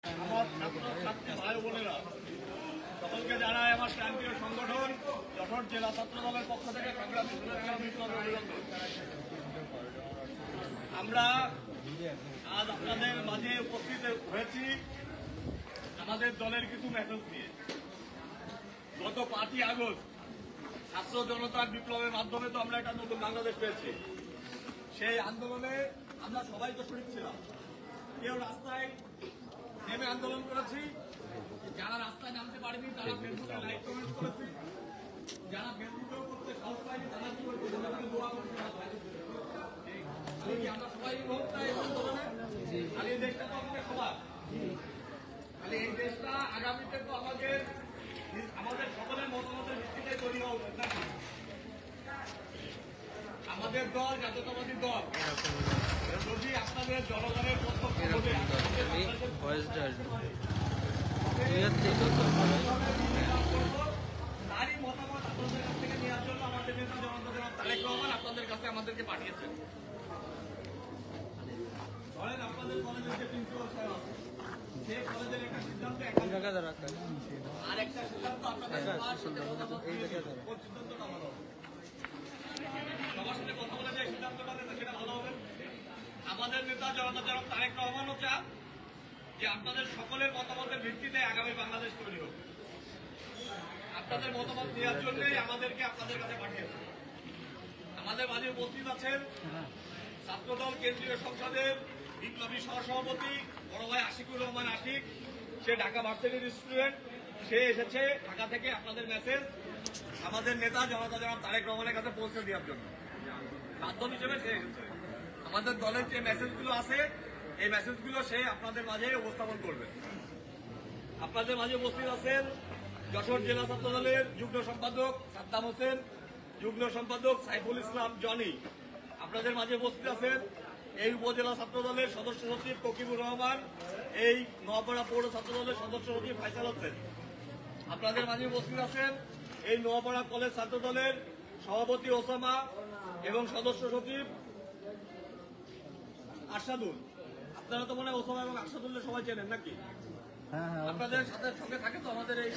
আমার ছাত্র ভাই বোনেরা সকলকে জানাই আমার প্রান্তীয় সংগঠন যশোর জেলা ছাত্র দলের পক্ষ থেকে সংগ্রামী শুভেচ্ছা বিপ্লব অভিনন্দন। আমরা আজ আপনাদের মাঝে উপস্থিত হয়েছি আমাদের দলের কিছু মেসেজ নিয়ে। গত 5ই আগস্ট ছাত্র জনতার বিপ্লবের মাধ্যমে তো আমরা একটা নতুন বাংলাদেশ পেয়েছি। সেই আন্দোলনে আমরা সবাই তো শরীর ছিলাম। কেউ রাস্তায় নেমে আন্দোলন করেছি, যারা রাস্তায় নামতে পারেনি তারা ফেসবুকে লাইক কমেন্ট করেছি, যারা ফেসবুকেও করতে সাহস পায়নি তারা কি করছে দোয়া করছে। আমরা সবাই আন্দোলনে খালি এই দেশটা তো আমাদের সবার, খালি এই দেশটা আগামীতে তো আমাদের সকলের মতামতের ভিত্তিতে তৈরি হওয়া উচিত নাকি? আমাদের দল জাতীয়তাবাদী দল যদি আপনাদের জনগণের তারই মতামত আপনাদের কাছ থেকে নেওয়ার জন্য আমাদের নেতা জনতা জনাব তারেক রহমান আপনাদের কাছে আমাদেরকে পাঠিয়েছেন। ধরেন আপনাদের কলেজের যে প্রিন্সিপাল সাহেব আছে, সেই কলেজের একটা সিদ্ধান্ত আর একটা সিদ্ধান্ত আপনাদের সবার সাথে কথা বলে যে সিদ্ধান্তটা নেন সেটা ভালো হবে। আমাদের নেতা জনতা জনাব তারেক রহমানও চান যে আপনাদের সকলের মতামতের ভিত্তিতে আগামী বাংলাদেশ তৈরি হোক। আপনাদের মতামত দেওয়ার জন্যই আমাদেরকে আপনাদের কাছে পাঠিয়েছেন। আমাদের মাঝে উপস্থিত আছেন ছাত্রদল কেন্দ্রীয় সংসদের বিপ্লবী সহসভাপতি বড় ভাই আশিকুর রহমান আশিক। সে ঢাকা ভার্সিটির স্টুডেন্ট, সে এসেছে ঢাকা থেকে আপনাদের মেসেজ আমাদের নেতা জনতা জনাব তারেক রহমানের কাছে পৌঁছে দেওয়ার জন্য মাধ্যম হিসেবে সে এসেছে। আমাদের দলের যে মেসেজগুলো আছে এই মেসেজগুলো সে আপনাদের মাঝে উপস্থাপন করবে। আপনাদের মাঝে উপস্থিত আছেন যশোর জেলা ছাত্র দলের যুগ্ম সম্পাদক সাদ্দাম হোসেন, যুগ্ম সম্পাদক সাইফুল ইসলাম জনি। আপনাদের মাঝে উপস্থিত আছেন এই উপজেলা ছাত্র দলের সদস্য সচিব ককিবুর রহমান, এই নোয়াপাড়া পৌর ছাত্র দলের সদস্য সচিব ফাইসাল হোসেন। আপনাদের মাঝে উপস্থিত আছেন এই নোয়াপাড়া কলেজ ছাত্র দলের সভাপতি ওসামা এবং সদস্য সচিব আরশাদুল। আপনারা তো মনে হয় ওসামা এবং আরশাদুল্লাহ সবাই চেনেন নাকি? আপনাদের সাথে সঙ্গে থাকে তো আমাদের এই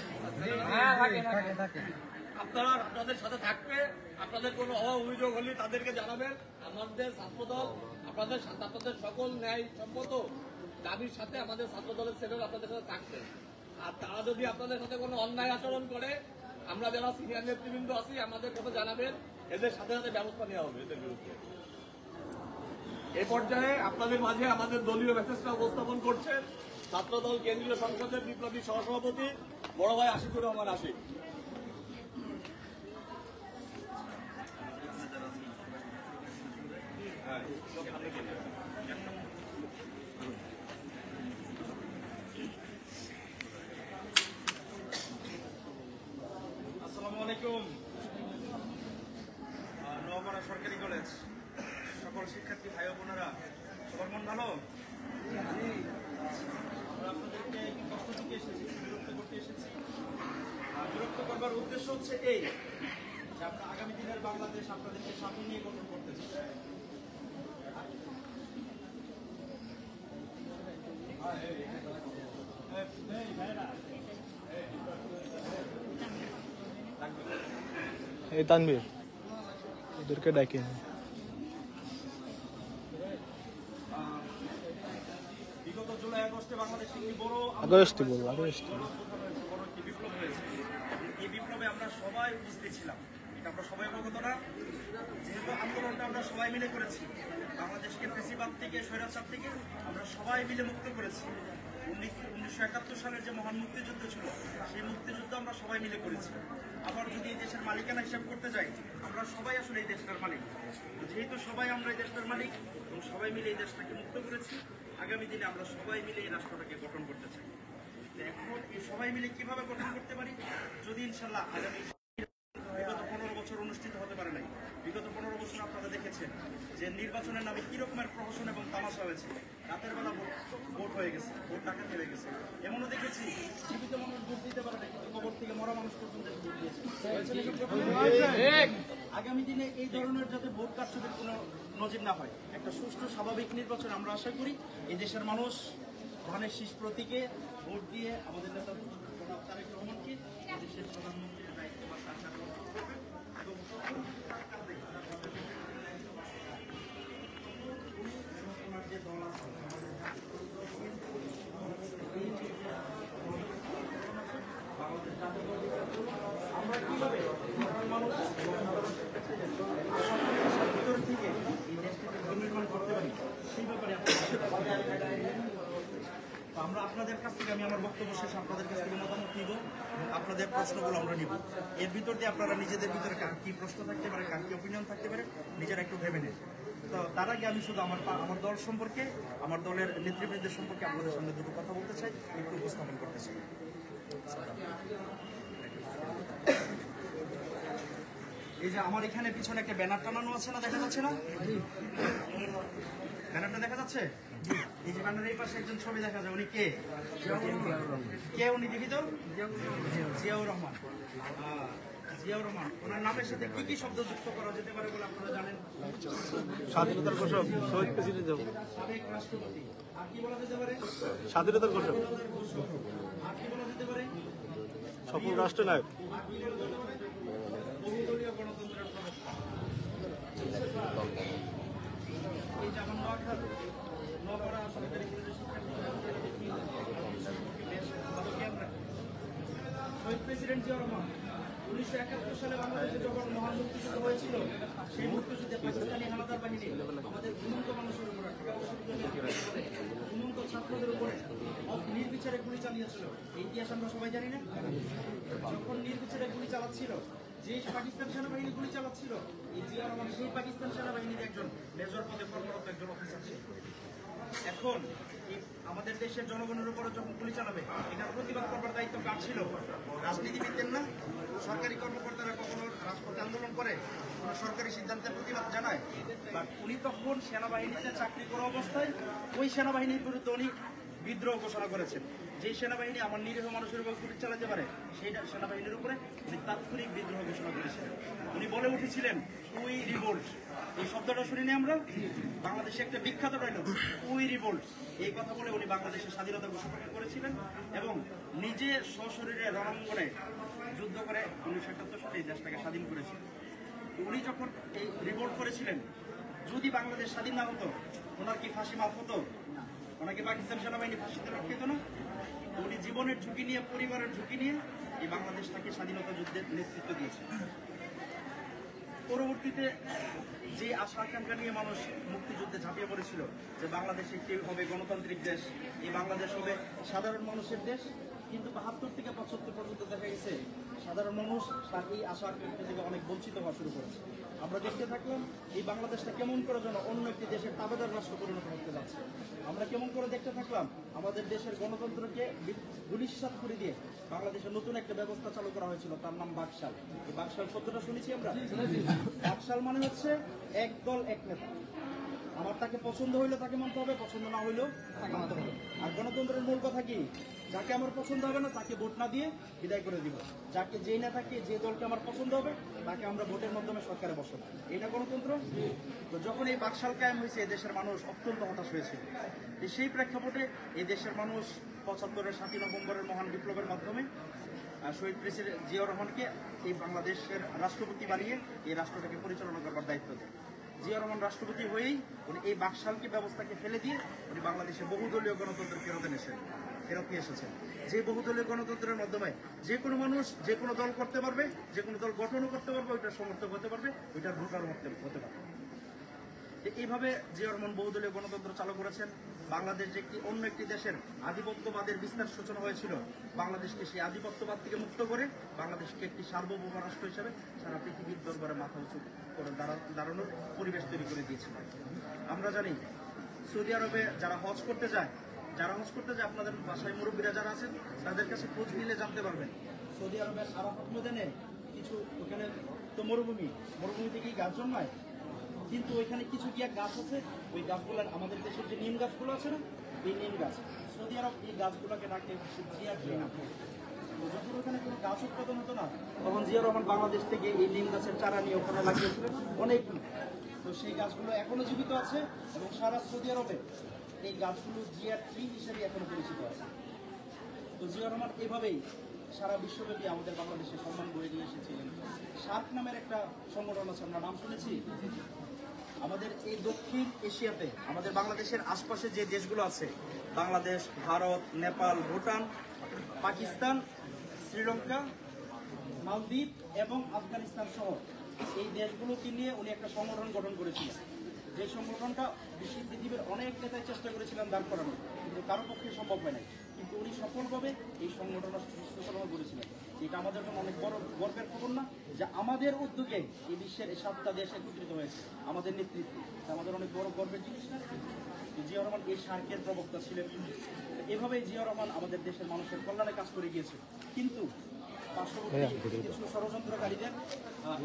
আপনারা আপনাদের সাথে থাকবে। আপনাদের কোনো অভিযোগ হলে তাদেরকে জানাবেন। আমাদের ছাত্রদল আপনাদের সকল ন্যায় সম্মত দাবির সাথে আমাদের ছাত্রদলের ছেলেরা আপনাদের সাথে থাকবে। আর তারা যদি আপনাদের সাথে কোনো অন্যায় আচরণ করে আমরা যারা সিনিয়র নেতৃবৃন্দ আছি আমাদের কথা জানাবেন, এদের সাথে সাথে ব্যবস্থা নেওয়া হবে এদের বিরুদ্ধে। এ পর্যায়ে আপনাদের মাঝে আমাদের দলীয় মেসেজটা উপস্থাপন করছেন ছাত্রদল কেন্দ্রীয় সংসদের বিপ্লবী সহসভাপতি বড় ভাই আশিকুর রহমান আশিক। আসসালামু আলাইকুম। নোয়াপাড়া সরকারি কলেজ সকল শিক্ষার্থী ভাই বোনেরা, সবার মন ভালো? আমরা আপনাদেরকে একটি কষ্ট দিতে এসেছি, বিরক্ত করতে এসেছি। বিরক্ত করবার উদ্দেশ্য হচ্ছে এই যে আমরা আগামী দিনের বাংলাদেশ আপনাদেরকে সাথে নিয়ে গঠন করতে চাই। এই তানভীর ওদেরকে ডাকে বিগত জুলাই আগস্টে বাংলাদেশে একটি বড় বিপ্লব হয়েছে। এই বিপ্লবে আমরা সবাই উপস্থিত ছিলাম, এটা আমরা সবাই অবগত না? যেহেতু আন্দোলনটা আমরা সবাই মিলে করেছি, বাংলাদেশকে ফ্যাসিবাদ থেকে স্বৈরাচার থেকে আমরা সবাই মিলে মুক্ত করেছি। 1971 সালের যে মহান মুক্তিযুদ্ধ ছিল সেই মুক্তিযুদ্ধ আমরা সবাই মিলে করেছি। আবার যদি এই দেশের মালিকানা হিসাব করতে যাই আমরা সবাই আসলে এই দেশটার মালিক। যেহেতু সবাই আমরা এই দেশটার মালিক এবং সবাই মিলে এই দেশটাকে মুক্ত করেছি, আগামী দিনে আমরা সবাই মিলে এই রাষ্ট্রটাকে গঠন করতে চাই। এখন এই সবাই মিলে কিভাবে গঠন করতে পারি? যদি ইনশাল্লাহ আগামী বিগত 15 বছর অনুষ্ঠিত হতে পারে নাই, বিগত 15 বছর আপনারা দেখেছেন যে নির্বাচনের নামে কি রকমের প্রহসন এবং তামাশা হয়েছে। রাতের বেলা ভোট হয়ে গেছে, ভোট ডাকাতি হয়ে গেছে। এমনও দেখেছি জীবিত মানুষ ভোট দিতে পারে না, কিন্তু কবর থেকে মরা মানুষ পর্যন্ত ভোট দিয়েছে। আগামী দিনে এই ধরনের যাতে ভোট কারচুপির কোনো নজির না হয়, একটা সুষ্ঠু স্বাভাবিক নির্বাচন আমরা আশা করি এই দেশের মানুষ ধানের শীষ প্রতীকে ভোট দিয়ে আমাদের নেতা জনাব তারেক রহমানকে দেশের প্রধানমন্ত্রীর দায়িত্ব বা শাসন করবেন এবং ওনার যে দল আছে বাংলাদেশ জাতীয়তাবাদী দল, আমরা কিভাবে সাধারণ মানুষ এবং সাধারণ ভিতর থেকে এই দেশটাকে বিনির্মাণ করতে পারি সেই ব্যাপারে আমরা আপনাদের কাছ থেকে আমি আমার বক্তব্য শেষে আপনাদের কাছ থেকে মতামত নিব এবং আপনাদের প্রশ্নগুলো আমরা নিব। এর ভিতর দিয়ে আপনারা নিজেদের ভিতরে কার কি প্রশ্ন থাকতে পারে, কার কি অপিনিয়ন থাকতে পারে, নিজেরা একটু ভেবে নেন। তো তার আগে আমি শুধু আমার দল সম্পর্কে, আমার দলের নেতৃবৃন্দের সম্পর্কে আপনাদের সামনে দুটো কথা বলতে চাই, একটু উপস্থাপন করতে চাই। এই যে আমার এখানে পিছনে একটা ব্যানার টানানো আছে না, দেখা যাচ্ছে না? ব্যানারটা দেখা যাচ্ছে? এই যে ব্যানারের এই পাশে একজন ছবি দেখা যায়, উনি কে? কে উনি লিখিত? জিয়াউর রহমান। জিয়াউর রহমান, ওনার নামের সাথে কি কি শব্দ যুক্ত করা যেতে পারে বলে আপনারা জানেন? স্বাধীনতার ঘোষক, শহীদ প্রেসিডেন্ট, সাবেক রাষ্ট্রপতি। আর কি বলা যেতে পারে? স্বাধীনতার ঘোষক, আর কি বলা যেতে পারে? সফল রাষ্ট্রনায়ক, আর কি বলা যেতে পারে? বহুদলীয় গণতন্ত্রের প্রবক্তা। এই যে আমার নগরা সরকারি কলেজের শিক্ষার্থী শহীদ প্রেসিডেন্ট জিয়াউর রহমান 1971 সালে বাংলাদেশে যখন মহান মুক্তিযুদ্ধ হয়েছিল, সেই মুক্তিযুদ্ধে পাকিস্তানি হানাদার বাহিনী আমাদের ঘুমন্ত মানুষের উপরে, ঘুমন্ত ছাত্রদের উপরে নির্বিচারে গুলি চালিয়েছিল। এই ইতিহাস আমরা সবাই জানি না? যখন নির্বিচারে গুলি চালাচ্ছিল, যে পাকিস্তান সেনাবাহিনী গুলি চালাচ্ছিল, এই জিয়াউর রহমান সেই পাকিস্তান সেনাবাহিনীর একজন মেজর পদে কর্মরত একজন অফিসার ছিল। এখন আমাদের দেশের জনগণের উপরে যখন গুলি চালাবে, এটার প্রতিবাদ করবার দায়িত্ব কার ছিল? রাজনীতিবিদদের না? সরকারি কর্মকর্তারা কখনো রাজপথে আন্দোলন করে, কোনো সরকারি সিদ্ধান্তের প্রতিবাদ জানায়? বাট উনি তখন সেনাবাহিনীতে চাকরি করা অবস্থায় ওই সেনাবাহিনীর বিরুদ্ধে উনি বিদ্রোহ ঘোষণা করেছেন। যেই সেনাবাহিনী আমার নিরীহ মানুষের উপর গুলি চালাতে পারে, সেই সেনাবাহিনীর উপরে উনি তাৎক্ষণিক বিদ্রোহ ঘোষণা করেছিলেন। উনি বলে উঠেছিলেন, উই রিভোল্ট। এই শব্দটা শুনিনি আমরা? বাংলাদেশে একটা বিখ্যাত ডায়লগ, উই রিভোল্ট। এই কথা বলে উনি বাংলাদেশের স্বাধীনতা ঘোষণা করেছিলেন এবং নিজে সশরীরে রণাঙ্গনে যুদ্ধ করে 1971 সালে এই দেশটাকে স্বাধীন করেছিলেন। উনি যখন এই রিভোল্ট করেছিলেন, যদি বাংলাদেশ স্বাধীন না হতো, ওনার কি ফাঁসি মাফ হতো? ওনাকে পাকিস্তান সেনাবাহিনী ফাঁসিতে রক্ষিত না? উনি জীবনের ঝুঁকি নিয়ে, পরিবারের ঝুঁকি নিয়ে এই বাংলাদেশটাকে স্বাধীনতা যুদ্ধের নেতৃত্ব দিয়েছে। পরবর্তীতে যে আশা আকাঙ্ক্ষা নিয়ে মানুষ মুক্তিযুদ্ধে ঝাঁপিয়ে পড়েছিল যে বাংলাদেশে একটি হবে গণতান্ত্রিক দেশ, এই বাংলাদেশ হবে সাধারণ মানুষের দেশ, কিন্তু 72 থেকে 75 পর্যন্ত দেখা গেছে সাধারণ মানুষ তার এই আশা আকাঙ্ক্ষা থেকে অনেক বঞ্চিত হওয়া শুরু করেছে। আমরা দেখতে থাকলাম এই বাংলাদেশটা কেমন করে যেন অন্য একটি দেশের তাবেদার রাষ্ট্র পরিণত হতে যাচ্ছে। আমরা কেমন করে দেখতে থাকলাম আমাদের দেশের গণতন্ত্রকে ধূলিসাৎ করে দিয়ে বাংলাদেশের নতুন একটা ব্যবস্থা চালু করা হয়েছিল, তার নাম বাকশাল। এই বাকশাল শব্দটা শুনেছি আমরা? বাকশাল মানে হচ্ছে এক দল এক নেতা। আমার তাকে পছন্দ হইলে তাকে মানতে হবে, পছন্দ না হইলেও তাকে মানতে হবে। আর গণতন্ত্রের মূল কথা কি? যাকে আমার পছন্দ হবে না তাকে ভোট না দিয়ে বিদায় করে দিব। যাকে যেই নেতাকে, যে দলকে আমার পছন্দ হবে তাকে আমরা ভোটের মাধ্যমে সরকারে বসাবো। এটা গণতন্ত্র। তো যখন এই বাকশাল কায়েম হয়েছে, এই দেশের মানুষ অত্যন্ত হতাশ হয়েছিল। সেই প্রেক্ষাপটে এই দেশের মানুষ 75-এর 7 নভেম্বরের মহান বিপ্লবের মাধ্যমে শহীদ প্রেসিডেন্ট জিয়াউর রহমানকে এই বাংলাদেশের রাষ্ট্রপতি বানিয়ে এই রাষ্ট্রটাকে পরিচালনা করবার দায়িত্ব দেয়। জিয়াউর রহমান রাষ্ট্রপতি হয়েই উনি এই বাকশালকে ব্যবস্থাকে ফেলে দিয়ে উনি বাংলাদেশে বহুদলীয় গণতন্ত্র ফেরত নিয়ে এসেছেন। যে বহুদলীয় গণতন্ত্রের মাধ্যমে যে কোনো মানুষ যে কোনো দল করতে পারবে, যে কোনো দল গঠনও করতে পারবে, ওইটার সমর্থক হতে পারবে, ওইটার ভোটার হতে পারবে। এইভাবে জিয়াউর রহমান বহুদলীয় গণতন্ত্র চালু করেছেন। বাংলাদেশ যে অন্য একটি দেশের আধিপত্যবাদের বিস্তার সূচনা হয়েছিল, বাংলাদেশকে সেই আধিপত্যবাদ থেকে মুক্ত করে বাংলাদেশকে একটি সার্বভৌম রাষ্ট্র হিসেবে সারা পৃথিবীর দরবারে মাথা উঁচু করে দাঁড়ানোর পরিবেশ তৈরি করে দিয়েছিল। আমরা জানি সৌদি আরবে যারা হজ করতে যায়, আপনাদের বাসায় মুরব্বীরা যারা আছেন তাদের কাছে খোঁজ নিলে জানতে পারবেন, সৌদি আরবের আরাফাত ময়দানে কিছু ওখানে তো মরুভূমি থেকেই গাছ জন্মায়, কিন্তু ওইখানে কিছু কি এক গাছ আছে, ওই গাছগুলোর আমাদের দেশের যে নিম গাছগুলো আছে না, এই নিম গাছ, সৌদি আরব এই গাছগুলোকে ডাকে জিয়া ট্রি নাম। যখন ওখানে কোনো গাছ উৎপাদন হতো না, তখন জিয়াউর রহমান বাংলাদেশ থেকে এই নিম গাছের চারা নিয়ে ওখানে লাগিয়েছিলেন অনেক। তো সেই গাছগুলো এখনো জীবিত আছে এবং সারা সৌদি আরবে এই গাছগুলো জিয়ার ট্রি হিসেবে এখনো পরিচিত আছে। তো জিয়া রহমান এভাবেই সারা বিশ্বব্যাপী আমাদের বাংলাদেশে সম্মান গড়ে নিয়ে এসেছিলেন। সার্ক নামের একটা সংগঠন আছে, আমরা নাম শুনেছি। আমাদের এই দক্ষিণ এশিয়াতে আমাদের বাংলাদেশের আশপাশে যে দেশগুলো আছে, বাংলাদেশ, ভারত, নেপাল, ভুটান, পাকিস্তান, শ্রীলঙ্কা, মালদ্বীপ এবং আফগানিস্তান সহ এই দেশগুলোকে নিয়ে উনি একটা সংগঠন গঠন করেছিলেন। যে সংগঠনটা বিশ্ব পৃথিবীর অনেক নেতাই চেষ্টা করেছিলেন দাঁড় করানোর, কিন্তু কারো পক্ষে সম্ভব হয় নাই। কিন্তু উনি সফলভাবে এই সংগঠনটা সুস্থভাবে করেছিলেন। এটা আমাদের জন্য অনেক বড় গর্বের খবর না, যে আমাদের উদ্যোগে এই বিশ্বের এই 7টা দেশ একত্রিত হয়েছে আমাদের নেতৃত্বে। আমাদের অনেক বড় গর্বের জিনিস না? জিয়া রহমান এই সার্কের প্রবক্তা ছিলেন। এভাবে জিয়া রহমান আমাদের দেশের মানুষের কল্যাণে কাজ করে গিয়েছে। কিন্তু পার্শ্ববর্তী কিছু ষড়যন্ত্রকারীদের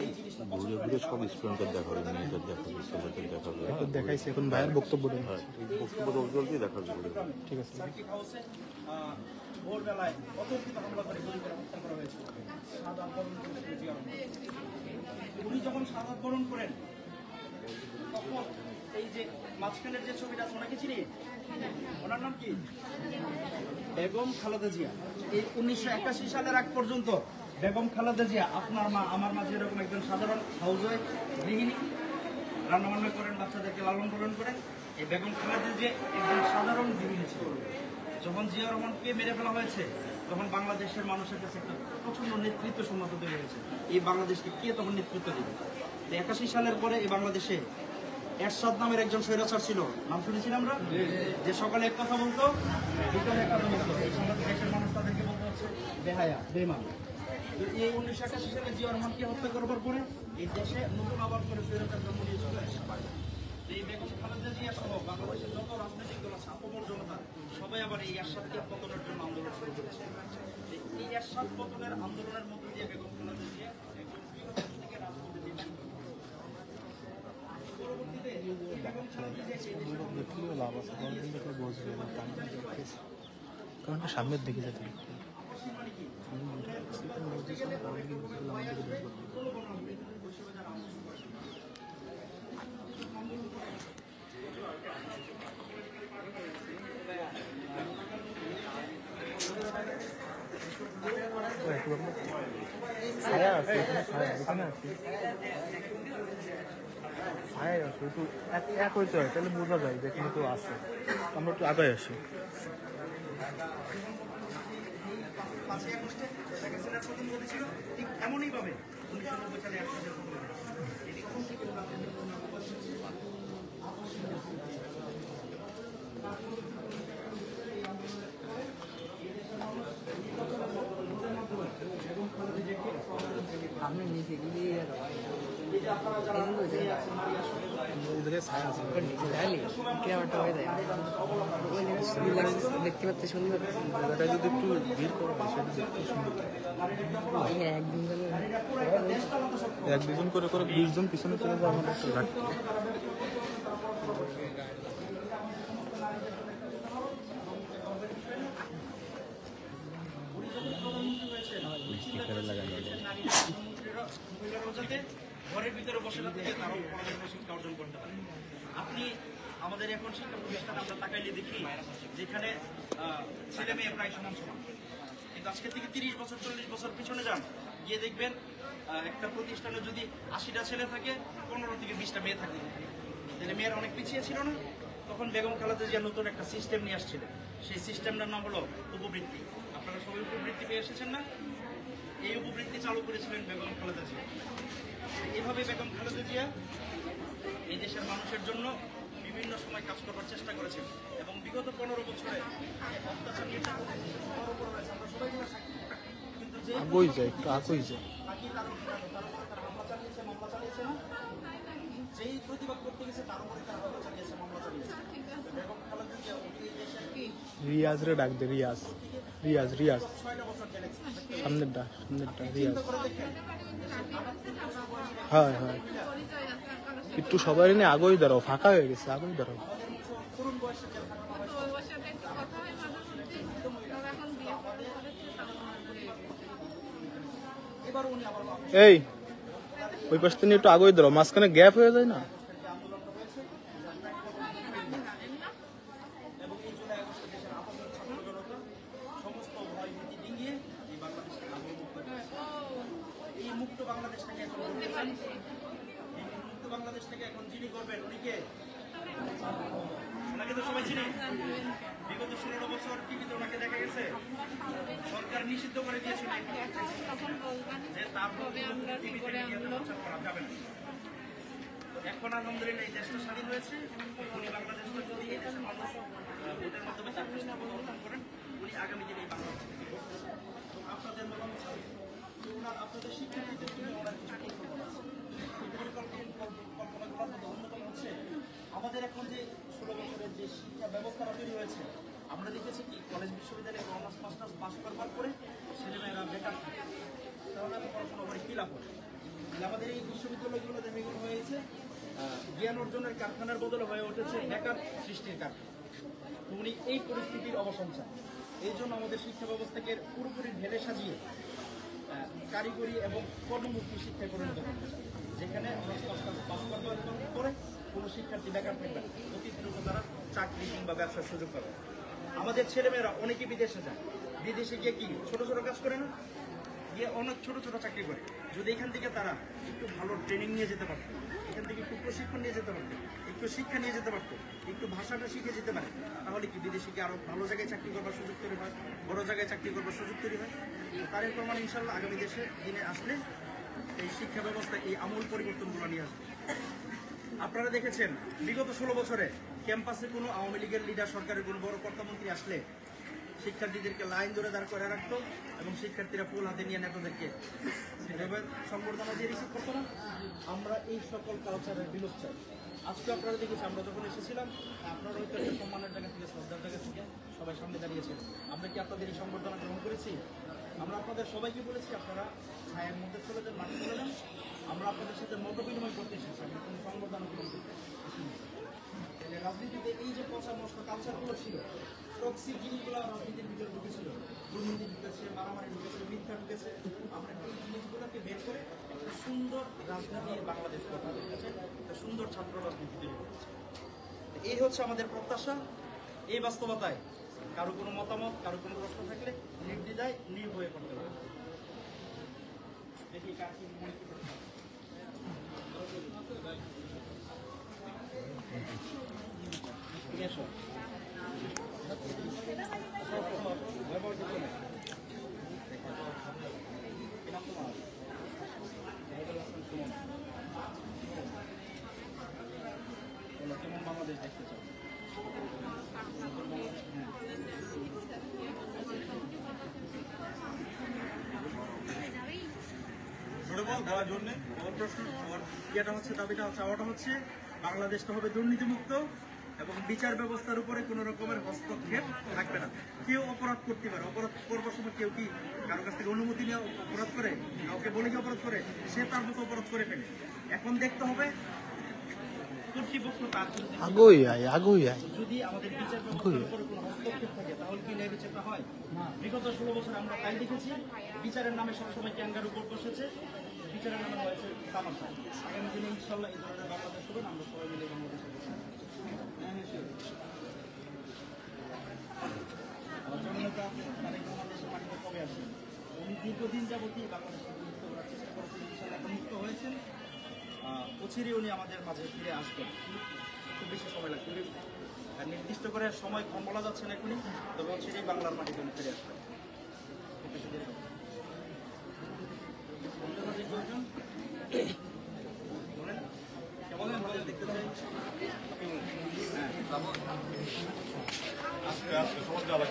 এই জিনিসটা পছন্দ হয় না। সব স্টুডেন্টদের দেখা হবে, মেয়েদের দেখা হবে, ছেলেদের দেখা হবে। দেখাইছে এখন ভাইয়ের বক্তব্য দেন। বক্তব্য জলদি দেখা যাবে। ঠিক আছে। সার্কিট হাউসে ভোরবেলায় অতর্কিত হামলা করে গুলি করে হত্যা করা হয়েছিল। শাহাদাত বরণ করেছিলেন জিয়া রহমান। উনি যখন শাহাদাত বরণ করেন, তখন এই যে মাঝখানের যে ছবিটা আছে ওনাকে চিনি, ওনার নাম কি? বেগম খালেদা জিয়া। এই 1981 সালের আগ পর্যন্ত বেগম খালেদা জিয়া আপনার মা আমার মা যেরকম একজন সাধারণ হাউসওয়াইফ গৃহিণী, রান্নাবান্না করেন, বাচ্চাদেরকে লালন পালন করেন, এই বেগম খালেদা জিয়া একজন সাধারণ গৃহিণী ছিল। যখন জিয়া রহমানকে মেরে ফেলা হয়েছে, তখন বাংলাদেশের মানুষের কাছে একটা প্রচন্ড নেতৃত্ব শূন্যতা তৈরি হয়েছে। এই বাংলাদেশকে কে তখন নেতৃত্ব দেবে? 81 সালের পরে এই বাংলাদেশে এরশাদ নামের একজন স্বৈরাচার ছিল, নাম শুনেছি আমরা, যে সকালে এক কথা বলতো, বিকালে এক কথা বলতো। এই সময় দেশের মানুষ তাদেরকে বলতে হচ্ছে বেহায়া, বেমান। তো এই 1981 সালে জিয়া রহমানকে হত্যা করবার পরে এই দেশে নতুন আবার করে স্বৈরাচার জন্ম নিয়েছিল এরশাদ। এই বেগম খালেদা জিয়া সহ বাংলাদেশের যত রাজনৈতিক দল আছে, আপামর জনতা সবাই আবার এই এরশাদকে পতনের জন্য আন্দোলন শুরু করেছে। এই এরশাদ পতনের আন্দোলনের মধ্য দিয়ে বেগম খালেদা জিয়া একজন বীর থেকে রাজনীতিতে পরবর্তীতে বেগম খালেদা জিয়া সেই দেশের লাভ আছে, বসবে না, কারণ সামনের দিকে যেতে ছায়া আছে, এখানে আছে ছায়া আছে, একটু এক হইতে হয়, তাহলে বোঝা যায় যে কিন্তু আছে। আমরা একটু আগে আসি। 5ই আগস্টে শেখ হাসিনার প্রথম গতি ছিল ঠিক এমনই ভাবে 1990 সালে এরশাদের প্রথম গতি। এটি কখন থেকে আপনি নিচে গিয়ে ক্যামেরাটা হয়ে যায় দেখতে পাচ্ছি সুন্দর। জায়গাটা যদি একটু ভিড় করা হয় সেটা দেখতে সুন্দর। এক দুজন করে 20 জন পিছনে চলে যাওয়া আমাদের একটা ঘাটতি। ঘরের ভিতরে বসে না থেকে তারাও পড়ালেখা শিক্ষা অর্জন করতে পারে। আপনি আমাদের এখন শিক্ষা প্রতিষ্ঠানে আমরা তাকাইলে দেখি যেখানে ছেলে মেয়ে প্রায় সমান সমান, কিন্তু আজকে থেকে 30 বছর 40 বছর পিছনে যান, গিয়ে দেখবেন একটা প্রতিষ্ঠানে যদি 80টা ছেলে থাকে 15 থেকে 20টা মেয়ে থাকে। তাহলে মেয়েরা অনেক পিছিয়ে ছিল না? তখন বেগম খালেদা জিয়া নতুন একটা সিস্টেম নিয়ে আসছিলেন। সেই সিস্টেমটার নাম হলো উপবৃত্তি। আপনারা সবাই উপবৃত্তি পেয়ে এসেছেন না? এই উপবৃত্তি চালু করেছিলেন বেগম খালেদা জিয়া। এভাবে বেগম খালেদা জিয়া এই দেশের মানুষের জন্য বিভিন্ন সময় কাজ করবার চেষ্টা করেছেন এবং বিগত 15 বছরে অত্যাচার নির্যাতন সবার উপর হয়েছে, আমরা সবাই মিলে সাক্ষী। কিন্তু যে আগই যায়, একটু আগই যায়। বাকি তার হামলা চালিয়েছে, মামলা চালিয়েছে না? যেই প্রতিবাদ করতে গেছে তার উপরে তারা হামলা চালিয়েছে, মামলা চালিয়েছে। বেগম খালেদা জিয়া এই দেশের রিয়াজ রে ডাক দে, রিয়াজ রিয়াজ রিয়াজ 6টা বছর জেলে সামনেরটা রিয়াজ। করে দেখেন হ্যাঁ হ্যাঁ, একটু সবাই নিয়ে আগই দাঁড়াও, ফাঁকা হয়ে গেছে, আগই দাঁড়াও। তরুণ বয়সে জেল খাটা এবার উনি আবার এই ওই পাশ থেকে একটু আগই দাঁড়াও, মাঝখানে গ্যাপ হয়ে যায় না? বাংলাদেশটাকে এখন গড়তে চান, এই মুক্ত বাংলাদেশটাকে এখন যিনি করবেন উনি কে? ওনাকে তো সবাই চিনি। বিগত 16 বছর টিভিতে ওনাকে দেখা গেছে, সরকার নিষিদ্ধ করে দিয়েছিল যে তার টিভিতে প্রচার করা যাবে না। এখন আলহামদুলিল্লাহ এই দেশটা স্বাধীন হয়েছে। উনি বাংলাদেশটা যদি এই দেশের মানুষ ভোটের মাধ্যমে তার কৃষ্ণ পরিবর্তন করেন, উনি আগামী দিনে এই বাংলাদেশ আপনাদের মতামত তো ওনার আপনাদের শিক্ষার্থীদের জন্য ওনার কিছু পরিকল্পনা আছে। এই পরিকল্পনাগুলোর মধ্যে অন্যতম হচ্ছে আমাদের এখন যে 16 বছরের যে শিক্ষা ব্যবস্থাটা তৈরি হয়েছে, আমরা দেখেছি কি কলেজ বিশ্ববিদ্যালয়ে অনার্স মাস্টার্স পাস করবার পরে ছেলেমেয়েরা বেকার থাকে, তাহলে পড়াশোনা করে কী লাভ হবে? আমাদের এই বিশ্ববিদ্যালয়গুলো দেখা হয়েছে জ্ঞান অর্জনের কারখানার বদলে হয়ে উঠেছে বেকার সৃষ্টির কারখানা। তো উনি এই পরিস্থিতির অবসান চান। এই জন্য আমাদের শিক্ষা ব্যবস্থাকে পুরোপুরি ঢেলে সাজিয়ে কারিগরি এবং কর্মমুখী শিক্ষায় পরিণত করতে চান, যেখানে অনার্স মাস্টার্স পাস করবার পরে কোনো শিক্ষার্থী বেকার থাকবে না, অতি দ্রুত তারা চাকরি কিংবা ব্যবসার সুযোগ পাবে। আমাদের ছেলেমেয়েরা অনেকে বিদেশে যায়, বিদেশে গিয়ে কি ছোট ছোট কাজ করে না, গিয়ে অনেক ছোট ছোট চাকরি করে। যদি এখান থেকে তারা একটু ভালো ট্রেনিং নিয়ে যেতে পারতো, এখান থেকে একটু প্রশিক্ষণ নিয়ে যেতে পারতো, একটু শিক্ষা নিয়ে যেতে পারতো, একটু ভাষাটা শিখে যেতে পারে, তাহলে কি বিদেশে কি আরো ভালো জায়গায় চাকরি করবার সুযোগ তৈরি হয়, বড় জায়গায় চাকরি করবার সুযোগ তৈরি হয়। তার প্রমাণ ইনশাল্লাহ আগামী দেশে দিনে আসলে এই শিক্ষা ব্যবস্থায় এই আমূল পরিবর্তনগুলো নিয়ে আসবে। আপনারা দেখেছেন বিগত 16 বছরে ক্যাম্পাসে কোনো আওয়ামী লীগের লিডার, সরকারের কোনো বড় কর্তামন্ত্রী আসলে শিক্ষার্থীদেরকে লাইন ধরে দাঁড় করে রাখতো এবং শিক্ষার্থীরা ফুল হাতে নিয়ে নেতাদেরকে সংবর্ধনা দিয়ে রিসিভ করতো না। আমরা এই সকল কালচারের বিলোপ চাই। আজকে আপনারা দেখেছি, আমরা যখন এসেছিলাম আপনারা হয়তো একটা সম্মানের জায়গা থেকে, শ্রদ্ধার জায়গা থেকে সবাই সামনে দাঁড়িয়েছিলেন। আমরা কি আপনাদের এই সংবর্ধনা গ্রহণ করেছি? আমরা আপনাদের সবাইকে বলেছি আপনারা ছায়ের মধ্যে চলে যান, মাঠে চলে যান। আমরা আপনাদের সাথে মত বিনিময় করতে এসেছি, আমরা কোনো সংবর্ধনা গ্রহণ করতে রাজনীতিতে এই যে পচা নষ্ট কালচারগুলো ছিল, টক্সিক জিনিসগুলো রাজনীতির ভিতরে ঢুকেছিল, দুর্নীতি ঢুকেছে, মারামারি ঢুকেছে, মিথ্যা ঢুকেছে। আমরা এই জিনিসগুলোকে বের করে একটা সুন্দর রাজনীতি বাংলাদেশ গঠন করেছে, একটা সুন্দর ছাত্র রাজনীতি তৈরি করেছে। এই হচ্ছে আমাদের প্রত্যাশা। এই বাস্তবতায় কারো কোনো মতামত, কারো কোনো প্রশ্ন থাকলে নির্দ্বিধায় নির্ভয়ে করতে হবে। দেখি কার কি মনে কি করতে হবে। এসো কেমন বাংলাদেশ দেখতে চাও? দেওয়ার জন্য ওর প্রশ্ন, ওর ইয়েটা হচ্ছে, দাবিটা হচ্ছে, চাওয়াটা হচ্ছে বাংলাদেশটা হবে দুর্নীতিমুক্ত এবং বিচার ব্যবস্থার উপরে কোনো রকমের হস্তক্ষেপ থাকবে না। কেউ অপরাধ করতে পারে, অপরাধ করবার সময় কেউ কি কারো কাছ থেকে অনুমতি নিয়ে অপরাধ করে, কাউকে বলে কি অপরাধ করে, সে তার মতো অপরাধ করে ফেলে। এখন দেখতে হবে কর্তৃপক্ষ তার যদি আমাদের বিচার ব্যবস্থার উপরে কোনো হস্তক্ষেপ থাকে তাহলে কি ন্যায় বিচারটা হয়? বিগত 16 বছর আমরা তাই দেখেছি, বিচারের নামে সবসময় ক্যাঙ্গার উপর বসেছে, বিচারের নামে হয়েছে তামাশা। আগামী দিনে ইনশাল্লাহ এই ধরনের বাংলাদেশ হবে, আমরা সবাই মিলে বাংলাদেশে কবে আসে? উনি দীর্ঘদিন যাবতীয় বাংলাদেশকে মুক্ত করার চেষ্টা করেছেন, ইনশাল্লাহ এখন মুক্ত হয়েছেন। অচিরেই উনি আমাদের মাঝে ফিরে আসবেন, খুব বেশি সময় লাগবে, নির্দিষ্ট করে সময় কম বলা যাচ্ছে না এখনই, তবে অচিরেই বাংলার মাটিতে উনি ফিরে আসবেন। খুব বেশি দেরি হবে। কেমন দেখতে চাই? আজকে সমাজ লাগবে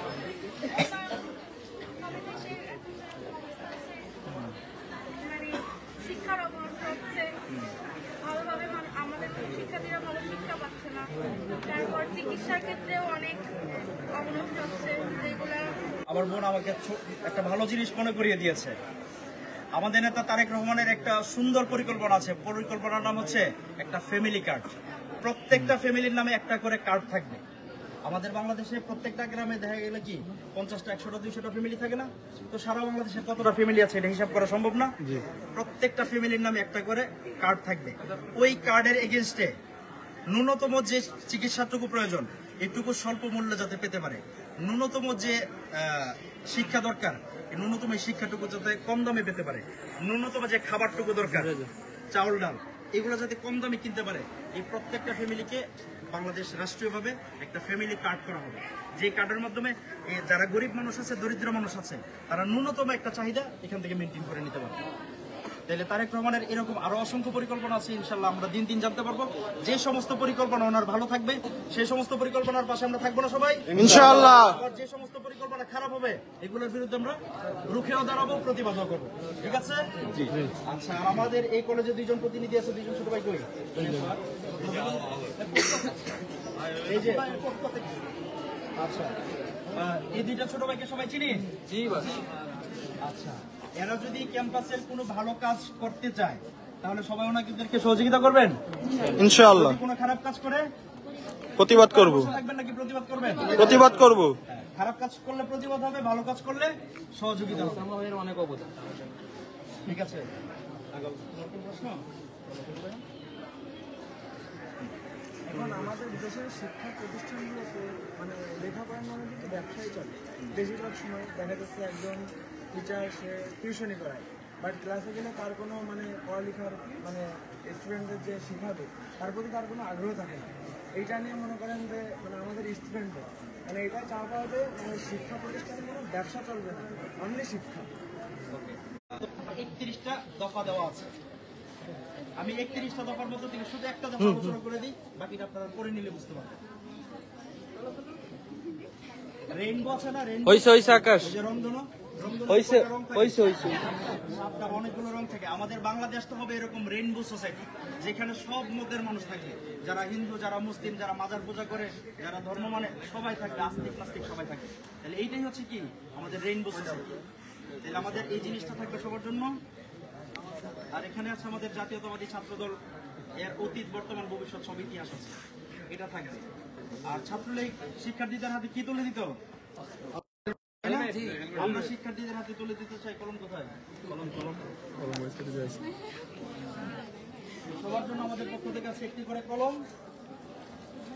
শিক্ষার অভাব হচ্ছে, ভালোভাবে আমাদের শিক্ষার্থীরা ভালো শিক্ষা পাচ্ছে না। তারপর চিকিৎসার ক্ষেত্রেও অনেক অবনতি হচ্ছে, যেগুলা আমার বোন আমাকে একটা ভালো জিনিস মনে করিয়ে দিয়েছে। আমাদের নেতা তারেক রহমানের একটা সুন্দর পরিকল্পনা আছে, পরিকল্পনার নাম হচ্ছে একটা ফ্যামিলি কার্ড। প্রত্যেকটা ফ্যামিলির নামে একটা করে কার্ড থাকবে। আমাদের বাংলাদেশে প্রত্যেকটা গ্রামে দেখা গেলে কি 50টা 100টা 200টা ফ্যামিলি থাকে না? তো সারা বাংলাদেশে কতটা ফ্যামিলি আছে এটা হিসাব করা সম্ভব না। প্রত্যেকটা ফ্যামিলির নামে একটা করে কার্ড থাকবে। ওই কার্ডের এগেইনস্টে ন্যূনতম যে চিকিৎসাটুকু প্রয়োজন এটুকু স্বল্প মূল্যে যাতে পেতে পারে, ন্যূনতম যে শিক্ষা দরকার, এই ন্যূনতম এই শিক্ষাটুকু যাতে কম দামে পেতে পারে, ন্যূনতম যে খাবারটুকু দরকার, চাউল ডাল, এগুলো যাতে কম দামে কিনতে পারে, এই প্রত্যেকটা ফ্যামিলিকে বাংলাদেশ রাষ্ট্রীয়ভাবে একটা ফ্যামিলি কার্ড করা হবে। যে কার্ডের মাধ্যমে যারা গরিব মানুষ আছে, দরিদ্র মানুষ আছে, তারা ন্যূনতম একটা চাহিদা এখান থেকে মেনটেন করে নিতে পারবে। তাহলে তারেক রহমানের এরকম আরো অসংখ্য পরিকল্পনা আছে, ইনশাল্লাহ আমরা দিন দিন জানতে পারবো। যে সমস্ত পরিকল্পনা ওনার ভালো থাকবে, সেই সমস্ত পরিকল্পনার পাশে আমরা থাকবো না সবাই ইনশাআল্লাহ। আর যে সমস্ত পরিকল্পনা খারাপ হবে, এগুলোর বিরুদ্ধে আমরা রুখেও দাঁড়াবো, প্রতিবাদও করবো। ঠিক আছে? আচ্ছা, আর আমাদের এই কলেজে দুইজন প্রতিনিধি আছে, দুইজন ছোট ভাই কই? এই যে আচ্ছা, এই দুইটা ছোট ভাইকে সবাই চিনি? জি ভাই। আচ্ছা, এরা যদি ক্যাম্পাসের কোনো ভালো কাজ করতে চায়, তাহলে সবাই ওনাদেরকে সহযোগিতা করবেন ইনশাআল্লাহ। কোনো খারাপ কাজ করে প্রতিবাদ করব। থাকবেন নাকি প্রতিবাদ করবেন? প্রতিবাদ করব। খারাপ কাজ করলে প্রতিবাদ হবে, ভালো কাজ করলে সহযোগিতা হবে। আমাদের অনেক অবদান। ঠিক আছে, প্রশ্ন? এখন আমাদের দেশের শিক্ষা প্রতিষ্ঠানগুলোতে মানে লেখাপড়ার নামে কিন্তু ব্যবসায় চলে। বেশিরভাগ সময় দেখা যাচ্ছে একজন টিচার সে টিউশনি করায়, বাট ক্লাসে গেলে তার কোনো মানে পড়ালেখার মানে স্টুডেন্টদের যে শেখাবে তার প্রতি তার কোনো আগ্রহ থাকে না। এইটা নিয়ে মনে করেন যে মানে আমাদের স্টুডেন্টদের মানে এটা চাওয়া হবে মানে শিক্ষা প্রতিষ্ঠানে কোনো ব্যবসা চলবে না, অনলি শিক্ষা। 31টা দফা দেওয়া আছে। আমি 31টা দফার মধ্যে থেকে শুধু একটা দফা আলোচনা করে দিই, বাকিটা আপনারা পড়ে নিলে বুঝতে পারবেন। রেইনবো আছে না? রেইনবো হইছে আকাশ, ওই যে রংধনু, অনেকগুলো রং থাকে। আমাদের বাংলাদেশ তো হবে এরকম রেইনবো সোসাইটি, যেখানে সব মতের মানুষ থাকে, যারা হিন্দু, যারা মুসলিম, যারা মাজার পূজা করে, যারা ধর্ম মানে, সবাই থাকবে, আস্তিক নাস্তিক সবাই থাকে। তাহলে এইটাই হচ্ছে কি আমাদের রেইনবো সোসাইটি। তাহলে আমাদের এই জিনিসটা থাকবে সবার জন্য। আর এখানে আছে আমাদের জাতীয়তাবাদী ছাত্রদল, এর অতীত, বর্তমান, ভবিষ্যৎ সব ইতিহাস আছে, এটা থাকবে। আর ছাত্রলীগ শিক্ষার্থীদের হাতে কি তুলে দিত? আমরা শিক্ষার্থীদের হাতে তুলে দিতে চাই কলম। কোথায় কলম? সবার জন্য আমাদের পক্ষ থেকে আছে একটি করে কলম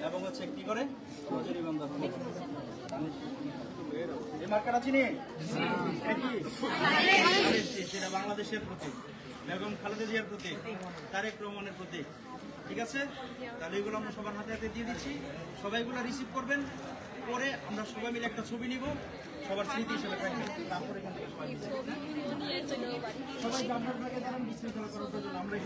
এবং হচ্ছে একটি করে এই মার্কার আছে নি? সেটা বাংলাদেশের প্রতীক, বেগম খালেদা জিয়ার প্রতীক, তারেক রহমানের প্রতীক। ঠিক আছে? তাহলে এগুলো আমরা সবার হাতে হাতে দিয়ে দিচ্ছি, সবাই এগুলো রিসিভ করবেন। পরে আমরা সবাই মিলে একটা ছবি নিব, সবার স্মৃতি হিসেবে থাকবে। তারপরে সবাই জামার ভাগে দাঁড়ান, বিশৃঙ্খলা করার জন্য আমরা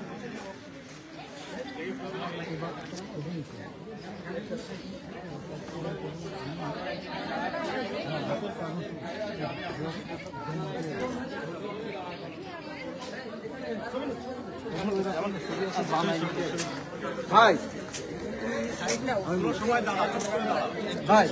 ভাই সময় দাঁড়া ভাই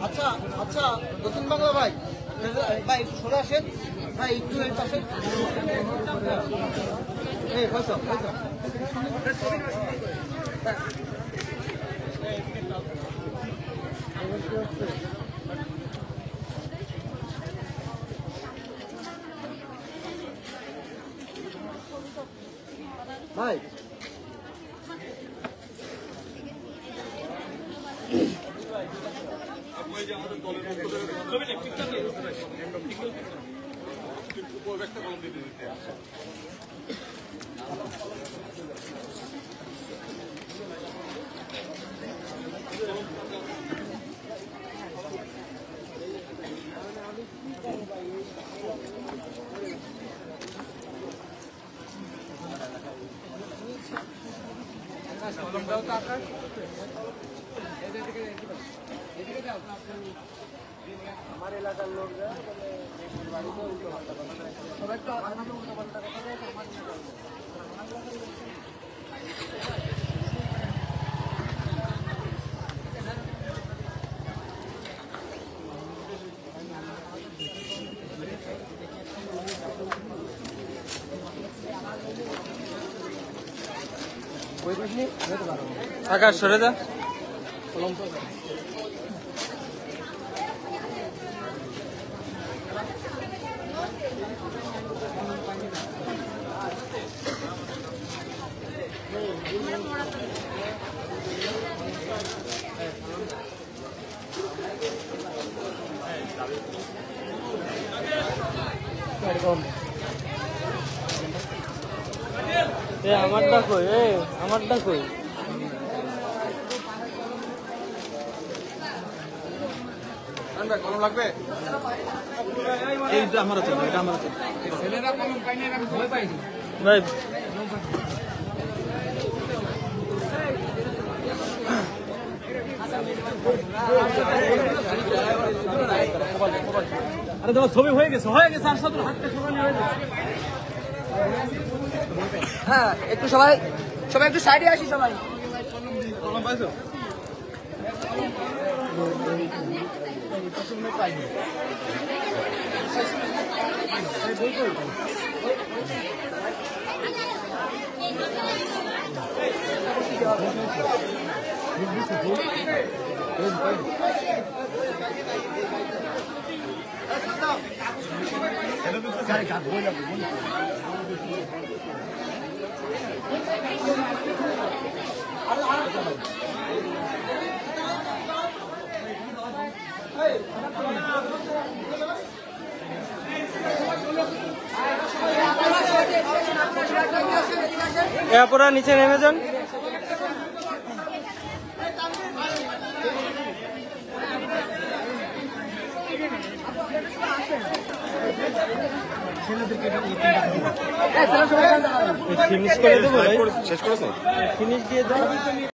আচ্ছা আচ্ছা, দক্ষিণ বাংলা ভাই ভাই একটু সরে আসেন ভাই, একটু এর পাশে ভাই আমার এলাকার লোকরা বাড়িতে উল্টো পাল্টা সবাই তো আমাকে উল্টো পাল্টা কথা বলে আমার আকাশ সরে যা। আমারটা কই আমারটা কই কলম লাগবে? এইটা আমার আছে, এটা আমার আছে। ছেলেরা কলম পাইনি, আমি ভয় পাইনি। ভাই আরে তোমার ছবি হয়ে গেছে আর সাথে হাতটা সরানি হয়ে গেছে। হ্যাঁ, একটু সবাই একটু সাইডে আসি সবাই। কলম পাইছো? এরপর নিচে নেমে যান। ফিনিশ করে দেবো, শেষ করেছে? ফিনিশ দিয়ে দাও।